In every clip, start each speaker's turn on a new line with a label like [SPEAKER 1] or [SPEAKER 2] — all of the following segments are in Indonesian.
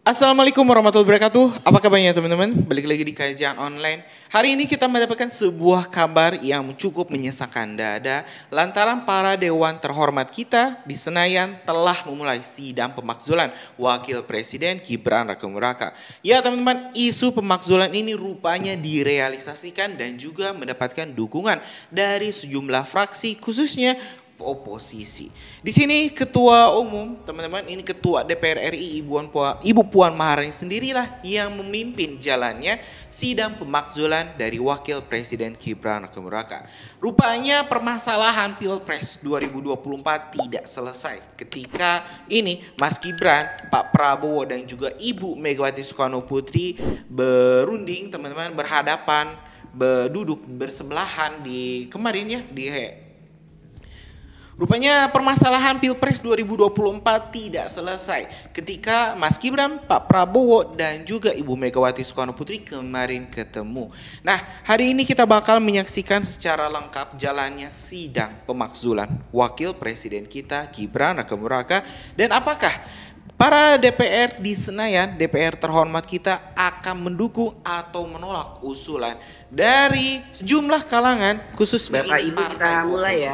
[SPEAKER 1] Assalamualaikum warahmatullahi wabarakatuh. Apa kabarnya teman-teman? Balik lagi di kajian online. Hari ini kita mendapatkan sebuah kabar yang cukup menyesakan dada lantaran para dewan terhormat kita di Senayan telah memulai sidang pemakzulan Wakil Presiden Gibran Rakebuming Raka. Ya teman-teman, isu pemakzulan ini rupanya direalisasikan dan juga mendapatkan dukungan dari sejumlah fraksi khususnya oposisi. Di sini ketua umum, teman-teman, ini ketua DPR RI Ibu Puan Maharani sendirilah yang memimpin jalannya sidang pemakzulan dari Wakil Presiden Gibran Rakebuming Raka. Rupanya permasalahan Pilpres 2024 tidak selesai ketika ini Mas Gibran, Pak Prabowo dan juga Ibu Megawati Soekarno Putri berunding, teman-teman, berhadapan, berduduk bersebelahan di kemarin ya di Rupanya permasalahan Pilpres 2024 tidak selesai ketika Mas Gibran, Pak Prabowo dan juga Ibu Megawati Soekarno Putri kemarin ketemu. Nah, hari ini kita bakal menyaksikan secara lengkap jalannya sidang pemakzulan Wakil Presiden kita Gibran Rakebuming Raka dan apakah para DPR di Senayan, DPR terhormat kita akan mendukung atau menolak usulan dari sejumlah kalangan khususnya
[SPEAKER 2] Bapak Ibu kita mulai ya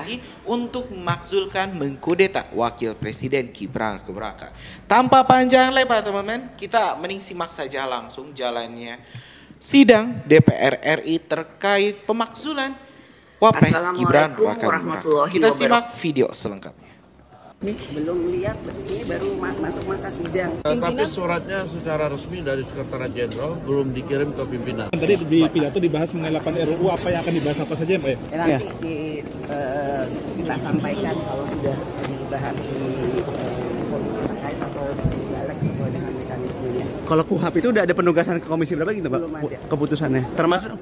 [SPEAKER 1] untuk memakzulkan mengkudeta Wakil Presiden Gibran Rakebuming Raka. Tanpa panjang lebar teman-teman, kita mending simak saja langsung jalannya sidang DPR RI terkait pemakzulan Wapres Gibran Rakebuming Raka. Kita simak video selengkapnya.
[SPEAKER 2] Ini belum lihat, ini baru masuk masa sidang.
[SPEAKER 3] Tapi suratnya secara resmi dari Sekretariat Jenderal belum dikirim ke pimpinan.
[SPEAKER 4] Tadi di pidato dibahas mengenai 8 RUU, apa yang akan dibahas apa saja Pak ya?
[SPEAKER 2] Nanti kita sampaikan kalau sudah dibahas di komisi terkait atau di balik sesuai dengan mekanismenya.
[SPEAKER 5] Kalau KUHP itu udah ada penugasan ke komisi berapa gitu Pak?
[SPEAKER 2] Belum ada.
[SPEAKER 5] Keputusannya? Termasuk?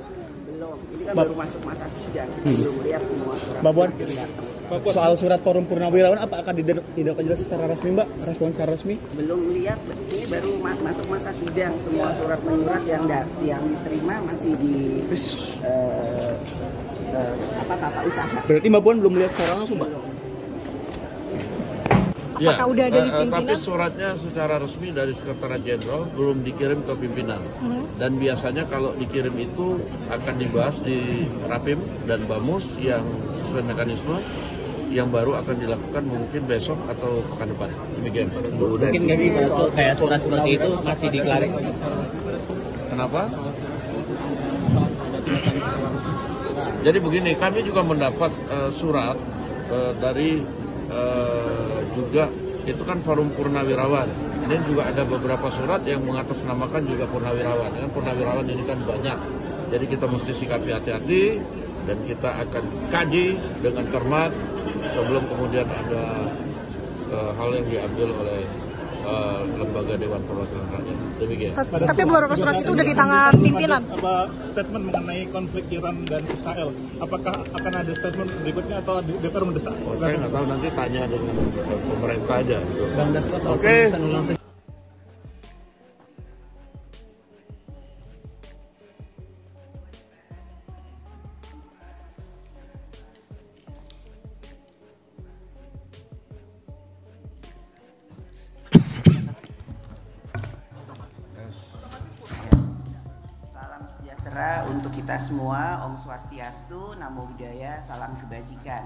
[SPEAKER 2] Belum, ini kan baru masuk masa sidang. Belum lihat semua surat.
[SPEAKER 4] Mbak Puan,
[SPEAKER 2] yang datang.
[SPEAKER 4] soal surat forum purnawirawan apa akan tidak jelas secara resmi Mbak? Respon secara resmi?
[SPEAKER 2] Belum lihat, ini baru masuk masa sidang. Semua surat menyurat yang diterima masih di tata usaha.
[SPEAKER 4] Berarti Mbak Puan belum lihat secara langsung Mbak?
[SPEAKER 3] Ya,
[SPEAKER 6] apakah udah ada di pimpinan?
[SPEAKER 3] tapi suratnya secara resmi dari Sekretariat Jenderal belum dikirim ke pimpinan. Dan biasanya kalau dikirim itu akan dibahas di Rapim dan Bamus yang sesuai mekanisme yang baru akan dilakukan mungkin besok atau pekan depan. Demikian.
[SPEAKER 7] Mungkin nggak sih Pak, kayak surat seperti itu masih diklarifikasi?
[SPEAKER 3] Kenapa? Jadi begini, kami juga mendapat surat dari juga itu kan forum purnawirawan. Ini juga ada beberapa surat yang mengatasnamakan juga purnawirawan. Kan purnawirawan ini kan banyak. Jadi kita mesti sikapi hati-hati dan kita akan kaji dengan cermat sebelum kemudian ada hal yang diambil oleh lembaga Dewan Perwakilan Rakyat. Demikian.
[SPEAKER 6] Tapi beberapa surat itu udah di tangan pimpinan.
[SPEAKER 4] Apa statement mengenai konflik Iran dan Israel? Apakah akan ada statement berikutnya atau DPR mendesak?
[SPEAKER 3] Saya nggak tahu, nanti tanya dengan pemerintah aja.
[SPEAKER 7] Oke.
[SPEAKER 2] Salam sejahtera untuk kita semua, Om Swastiastu, Namo Buddhaya, salam kebajikan.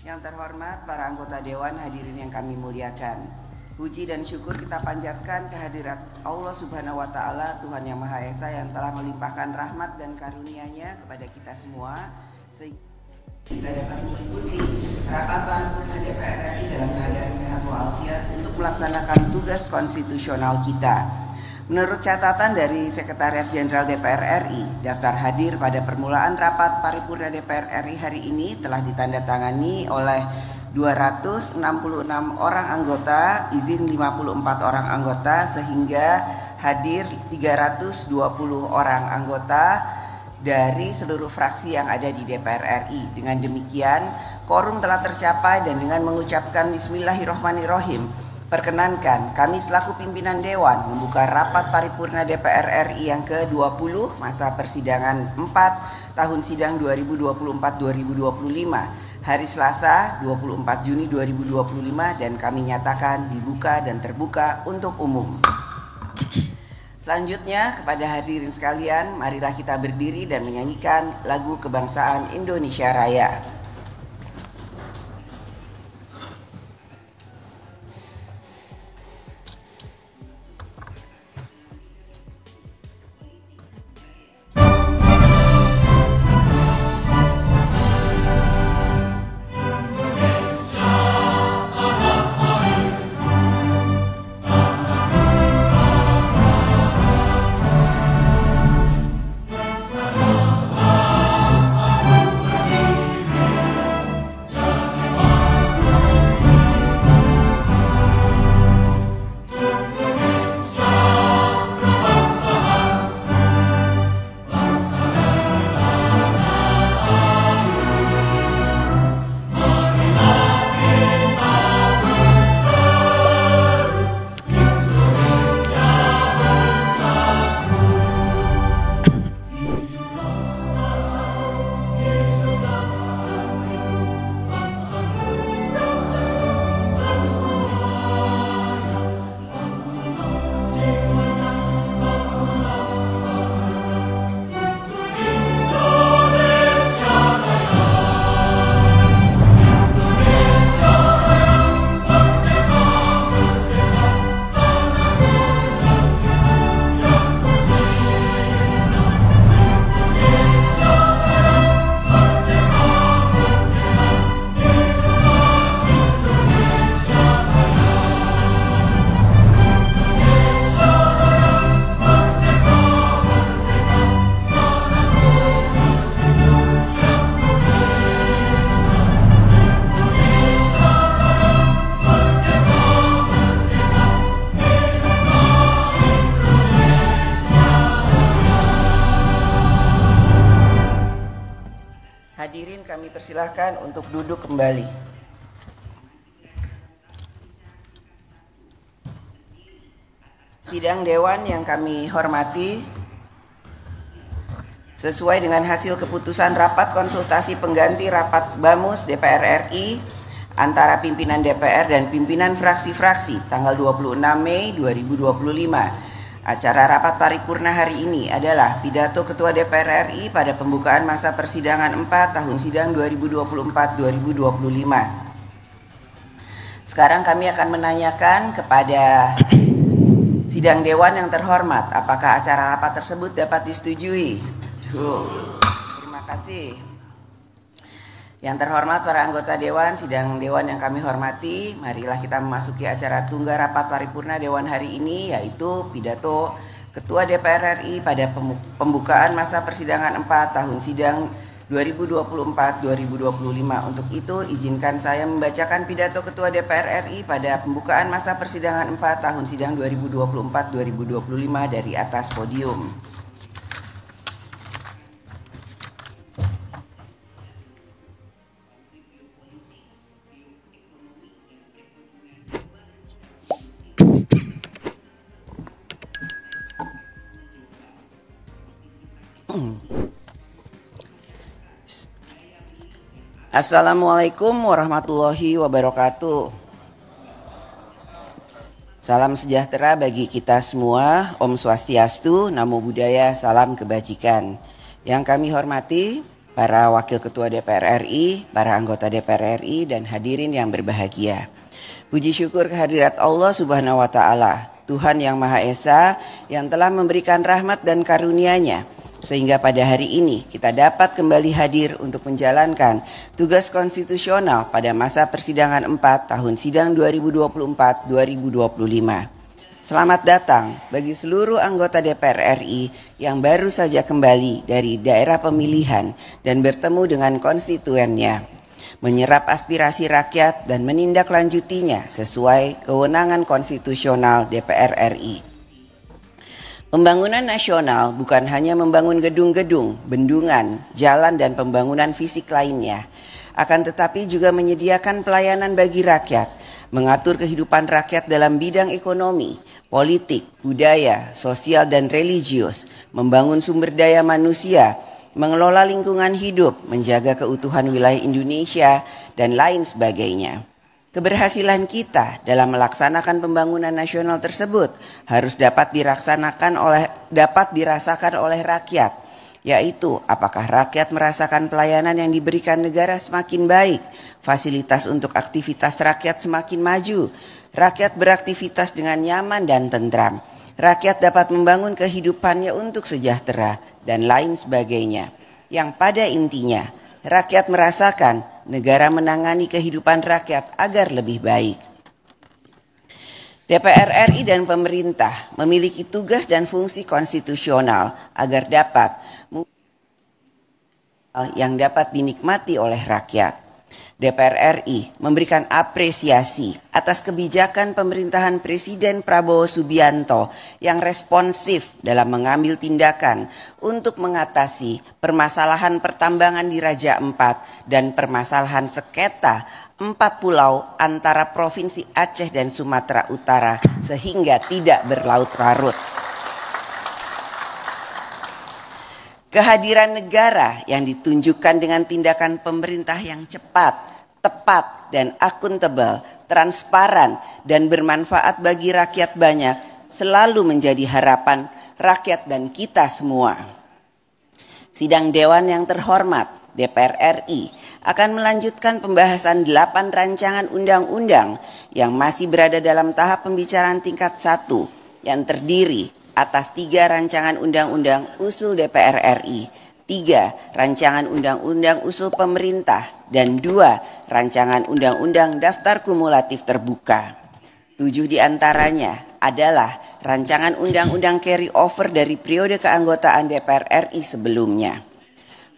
[SPEAKER 2] Yang terhormat para anggota Dewan, hadirin yang kami muliakan. Puji dan syukur kita panjatkan kehadirat Allah Subhanahu wa Ta'ala, Tuhan Yang Maha Esa yang telah melimpahkan rahmat dan karunia-Nya kepada kita semua sehingga kita dapat mengikuti rapat paripurna DPR RI dalam keadaan sehat walafiat untuk melaksanakan tugas konstitusional kita. Menurut catatan dari Sekretariat Jenderal DPR RI, daftar hadir pada permulaan rapat paripurna DPR RI hari ini telah ditandatangani oleh 266 orang anggota, izin 54 orang anggota, sehingga hadir 320 orang anggota dari seluruh fraksi yang ada di DPR RI. Dengan demikian, quorum telah tercapai dan dengan mengucapkan Bismillahirrahmanirrahim, perkenankan kami selaku pimpinan Dewan membuka rapat paripurna DPR RI yang ke-20 masa persidangan 4 tahun sidang 2024-2025 hari Selasa 24 Juni 2025 dan kami nyatakan dibuka dan terbuka untuk umum. Selanjutnya, kepada hadirin sekalian, marilah kita berdiri dan menyanyikan lagu kebangsaan Indonesia Raya. Hadirin kami persilahkan untuk duduk kembali. Sidang Dewan yang kami hormati, sesuai dengan hasil keputusan rapat konsultasi pengganti rapat BAMUS DPR RI antara pimpinan DPR dan pimpinan fraksi-fraksi tanggal 26 Mei 2025. Acara rapat paripurna hari ini adalah pidato Ketua DPR RI pada pembukaan masa persidangan 4 tahun sidang 2024-2025. Sekarang kami akan menanyakan kepada sidang Dewan yang terhormat, apakah acara rapat tersebut dapat disetujui? Terima kasih. Yang terhormat para anggota Dewan, sidang Dewan yang kami hormati, marilah kita memasuki acara tunggal rapat paripurna Dewan hari ini, yaitu pidato Ketua DPR RI pada pembukaan masa persidangan 4 tahun sidang 2024-2025. Untuk itu, izinkan saya membacakan pidato Ketua DPR RI pada pembukaan masa persidangan 4 tahun sidang 2024-2025 dari atas podium. Assalamualaikum warahmatullahi wabarakatuh. Salam sejahtera bagi kita semua. Om Swastiastu, Namo Buddhaya, salam kebajikan. Yang kami hormati para Wakil Ketua DPR RI, para anggota DPR RI, dan hadirin yang berbahagia. Puji syukur kehadirat Allah Subhanahu wa Ta'ala, Tuhan yang Maha Esa, yang telah memberikan rahmat dan karunia-Nya, sehingga pada hari ini kita dapat kembali hadir untuk menjalankan tugas konstitusional pada masa persidangan 4 tahun sidang 2024-2025. Selamat datang bagi seluruh anggota DPR RI yang baru saja kembali dari daerah pemilihan dan bertemu dengan konstituennya, menyerap aspirasi rakyat dan menindaklanjutinya sesuai kewenangan konstitusional DPR RI. Pembangunan nasional bukan hanya membangun gedung-gedung, bendungan, jalan, dan pembangunan fisik lainnya, akan tetapi juga menyediakan pelayanan bagi rakyat, mengatur kehidupan rakyat dalam bidang ekonomi, politik, budaya, sosial, dan religius, membangun sumber daya manusia, mengelola lingkungan hidup, menjaga keutuhan wilayah Indonesia, dan lain sebagainya. Keberhasilan kita dalam melaksanakan pembangunan nasional tersebut harus dapat dirasakan oleh rakyat, yaitu apakah rakyat merasakan pelayanan yang diberikan negara semakin baik, fasilitas untuk aktivitas rakyat semakin maju, rakyat beraktivitas dengan nyaman dan tentram, rakyat dapat membangun kehidupannya untuk sejahtera, dan lain sebagainya. Yang pada intinya, rakyat merasakan negara menangani kehidupan rakyat agar lebih baik. DPR RI dan pemerintah memiliki tugas dan fungsi konstitusional agar dapat yang dapat dinikmati oleh rakyat. DPR RI memberikan apresiasi atas kebijakan pemerintahan Presiden Prabowo Subianto yang responsif dalam mengambil tindakan untuk mengatasi permasalahan pertambangan di Raja Ampat dan permasalahan sengketa 4 pulau antara Provinsi Aceh dan Sumatera Utara sehingga tidak berlarut-larut. Kehadiran negara yang ditunjukkan dengan tindakan pemerintah yang cepat, tepat, dan akuntabel, transparan, dan bermanfaat bagi rakyat banyak selalu menjadi harapan rakyat dan kita semua. Sidang Dewan yang terhormat, DPR RI akan melanjutkan pembahasan 8 rancangan undang-undang yang masih berada dalam tahap pembicaraan tingkat 1 yang terdiri atas 3 rancangan undang-undang usul DPR RI, 3 rancangan undang-undang usul pemerintah, dan 2 rancangan undang-undang daftar kumulatif terbuka. 7 diantaranya adalah rancangan undang-undang carry over dari periode keanggotaan DPR RI sebelumnya.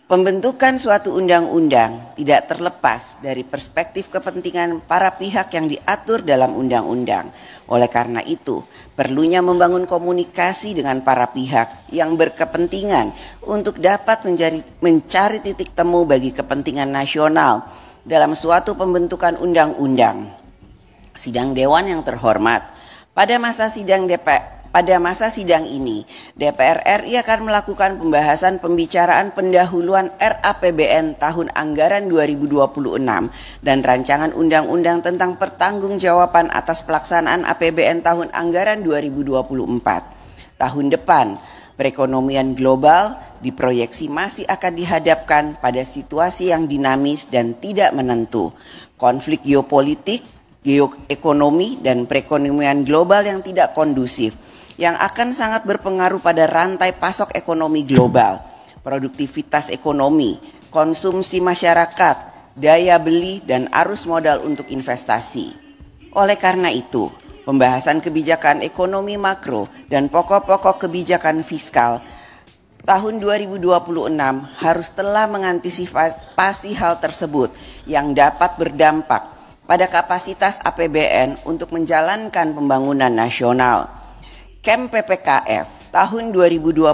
[SPEAKER 2] Pembentukan suatu undang-undang tidak terlepas dari perspektif kepentingan para pihak yang diatur dalam undang-undang. Oleh karena itu, perlunya membangun komunikasi dengan para pihak yang berkepentingan untuk dapat mencari titik temu bagi kepentingan nasional dalam suatu pembentukan undang-undang. Sidang Dewan yang terhormat, pada masa sidang ini, DPR RI akan melakukan pembahasan pembicaraan pendahuluan RAPBN tahun anggaran 2026 dan rancangan undang-undang tentang pertanggungjawaban atas pelaksanaan APBN tahun anggaran 2024. Tahun depan, perekonomian global diproyeksi masih akan dihadapkan pada situasi yang dinamis dan tidak menentu. Konflik geopolitik, geoekonomi, dan perekonomian global yang tidak kondusif yang akan sangat berpengaruh pada rantai pasok ekonomi global, produktivitas ekonomi, konsumsi masyarakat, daya beli, dan arus modal untuk investasi. Oleh karena itu, pembahasan kebijakan ekonomi makro dan pokok-pokok kebijakan fiskal tahun 2026 harus telah mengantisipasi hal tersebut yang dapat berdampak pada kapasitas APBN untuk menjalankan pembangunan nasional. Kem PPKF tahun 2026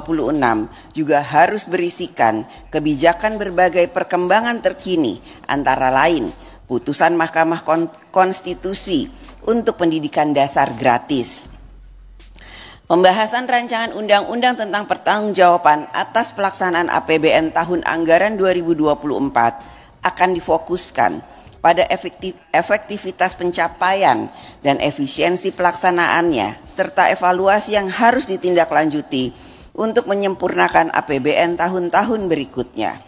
[SPEAKER 2] juga harus berisikan kebijakan berbagai perkembangan terkini, antara lain putusan Mahkamah Konstitusi untuk pendidikan dasar gratis. Pembahasan rancangan undang-undang tentang pertanggungjawaban atas pelaksanaan APBN tahun anggaran 2024 akan difokuskan pada efektivitas pencapaian dan efisiensi pelaksanaannya, serta evaluasi yang harus ditindaklanjuti untuk menyempurnakan APBN tahun-tahun berikutnya.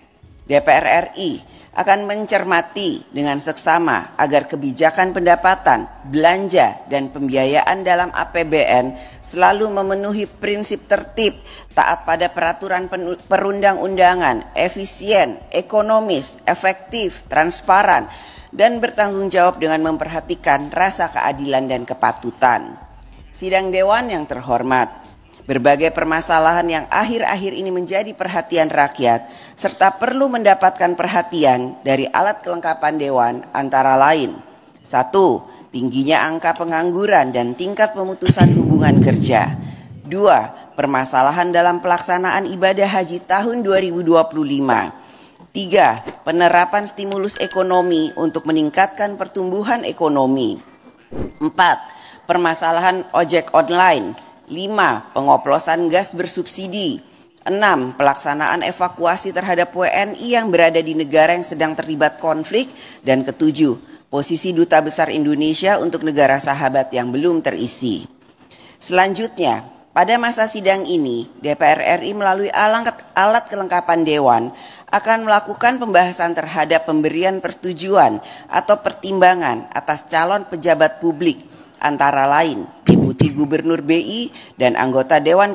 [SPEAKER 2] DPR RI akan mencermati dengan seksama agar kebijakan pendapatan, belanja, dan pembiayaan dalam APBN selalu memenuhi prinsip tertib, taat pada peraturan perundang-undangan, efisien, ekonomis, efektif, transparan, dan bertanggung jawab dengan memperhatikan rasa keadilan dan kepatutan. Sidang Dewan yang terhormat, berbagai permasalahan yang akhir-akhir ini menjadi perhatian rakyat serta perlu mendapatkan perhatian dari alat kelengkapan Dewan antara lain: 1. Tingginya angka pengangguran dan tingkat pemutusan hubungan kerja. 2. Permasalahan dalam pelaksanaan ibadah haji tahun 2025. 3. Penerapan stimulus ekonomi untuk meningkatkan pertumbuhan ekonomi. 4. Permasalahan ojek online. 5. Pengoplosan gas bersubsidi. 6. Pelaksanaan evakuasi terhadap WNI yang berada di negara yang sedang terlibat konflik. Dan 7. posisi Duta Besar Indonesia untuk negara sahabat yang belum terisi. Selanjutnya, pada masa sidang ini, DPR RI melalui alat kelengkapan Dewan akan melakukan pembahasan terhadap pemberian persetujuan atau pertimbangan atas calon pejabat publik, antara lain Deputi Gubernur BI dan anggota Dewan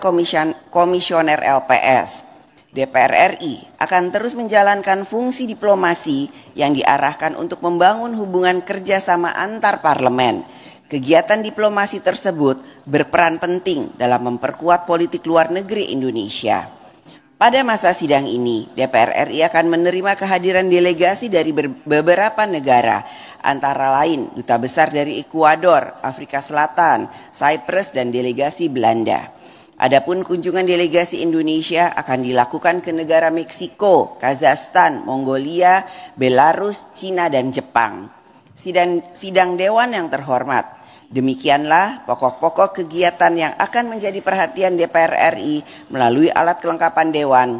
[SPEAKER 2] Komisioner LPS. DPR RI akan terus menjalankan fungsi diplomasi yang diarahkan untuk membangun hubungan kerjasama antar parlemen. Kegiatan diplomasi tersebut berperan penting dalam memperkuat politik luar negeri Indonesia. Pada masa sidang ini, DPR RI akan menerima kehadiran delegasi dari beberapa negara, antara lain Duta Besar dari Ekuador, Afrika Selatan, Cyprus, dan delegasi Belanda. Adapun kunjungan delegasi Indonesia akan dilakukan ke negara Meksiko, Kazakhstan, Mongolia, Belarus, Cina, dan Jepang. Sidang Dewan yang terhormat, demikianlah pokok-pokok kegiatan yang akan menjadi perhatian DPR RI melalui alat kelengkapan Dewan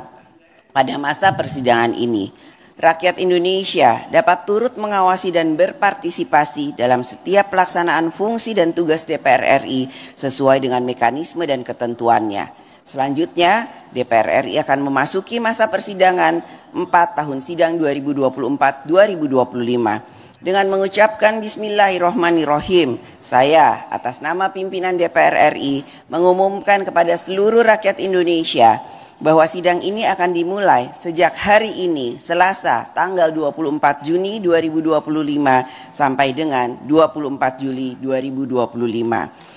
[SPEAKER 2] pada masa persidangan ini. Rakyat Indonesia dapat turut mengawasi dan berpartisipasi dalam setiap pelaksanaan fungsi dan tugas DPR RI sesuai dengan mekanisme dan ketentuannya. Selanjutnya, DPR RI akan memasuki masa persidangan 4 tahun sidang 2024-2025. Dengan mengucapkan Bismillahirrohmanirrohim, saya atas nama pimpinan DPR RI mengumumkan kepada seluruh rakyat Indonesia bahwa sidang ini akan dimulai sejak hari ini, Selasa, tanggal 24 Juni 2025 sampai dengan 24 Juli 2025.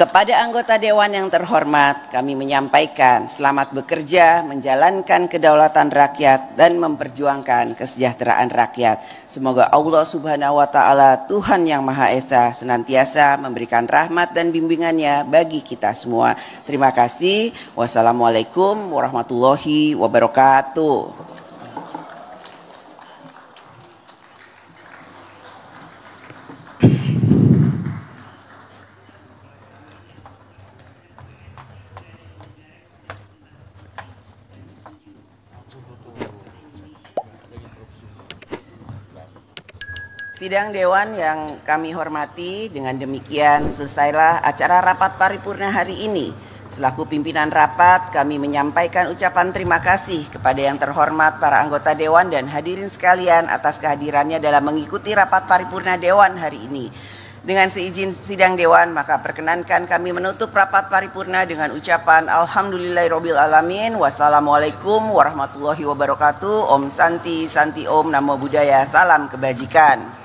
[SPEAKER 2] Kepada anggota Dewan yang terhormat, kami menyampaikan selamat bekerja, menjalankan kedaulatan rakyat, dan memperjuangkan kesejahteraan rakyat. Semoga Allah Subhanahu wa Ta'ala, Tuhan yang Maha Esa, senantiasa memberikan rahmat dan bimbingannya bagi kita semua. Terima kasih. Wassalamualaikum warahmatullahi wabarakatuh. Sidang Dewan yang kami hormati, dengan demikian selesailah acara rapat paripurna hari ini. Selaku pimpinan rapat, kami menyampaikan ucapan terima kasih kepada yang terhormat para anggota Dewan dan hadirin sekalian atas kehadirannya dalam mengikuti rapat paripurna Dewan hari ini. Dengan seizin sidang Dewan, maka perkenankan kami menutup rapat paripurna dengan ucapan Alhamdulillahirrabbilalamin. Wassalamualaikum warahmatullahi wabarakatuh. Om Santi, Santi Om, Namo Buddhaya, salam kebajikan.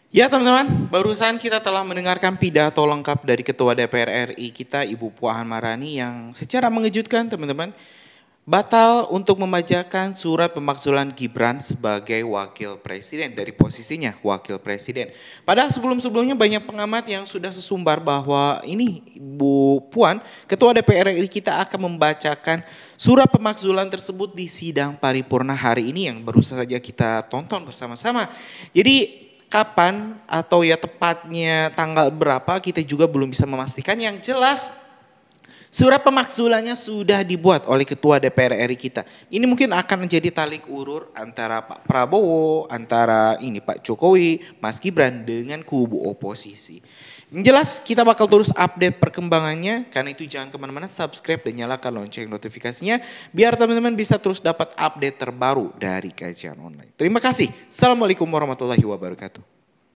[SPEAKER 1] Ya teman-teman, barusan kita telah mendengarkan pidato lengkap dari Ketua DPR RI kita, Ibu Puan Maharani, yang secara mengejutkan teman-teman, batal untuk membacakan surat pemakzulan Gibran sebagai wakil presiden dari posisinya wakil presiden. Padahal sebelum-sebelumnya banyak pengamat yang sudah sesumbar bahwa ini Bu Puan, Ketua DPR RI kita akan membacakan surat pemakzulan tersebut di sidang paripurna hari ini yang baru saja kita tonton bersama-sama. Jadi kapan atau ya tepatnya tanggal berapa kita juga belum bisa memastikan. Yang jelas surat pemakzulannya sudah dibuat oleh Ketua DPR RI kita. Ini mungkin akan menjadi talik urur antara Pak Prabowo, antara ini Pak Jokowi, Mas Gibran dengan kubu oposisi. Yang jelas kita bakal terus update perkembangannya, karena itu jangan kemana-mana, subscribe dan nyalakan lonceng notifikasinya biar teman-teman bisa terus dapat update terbaru dari Kajian Online. Terima kasih. Assalamualaikum warahmatullahi wabarakatuh.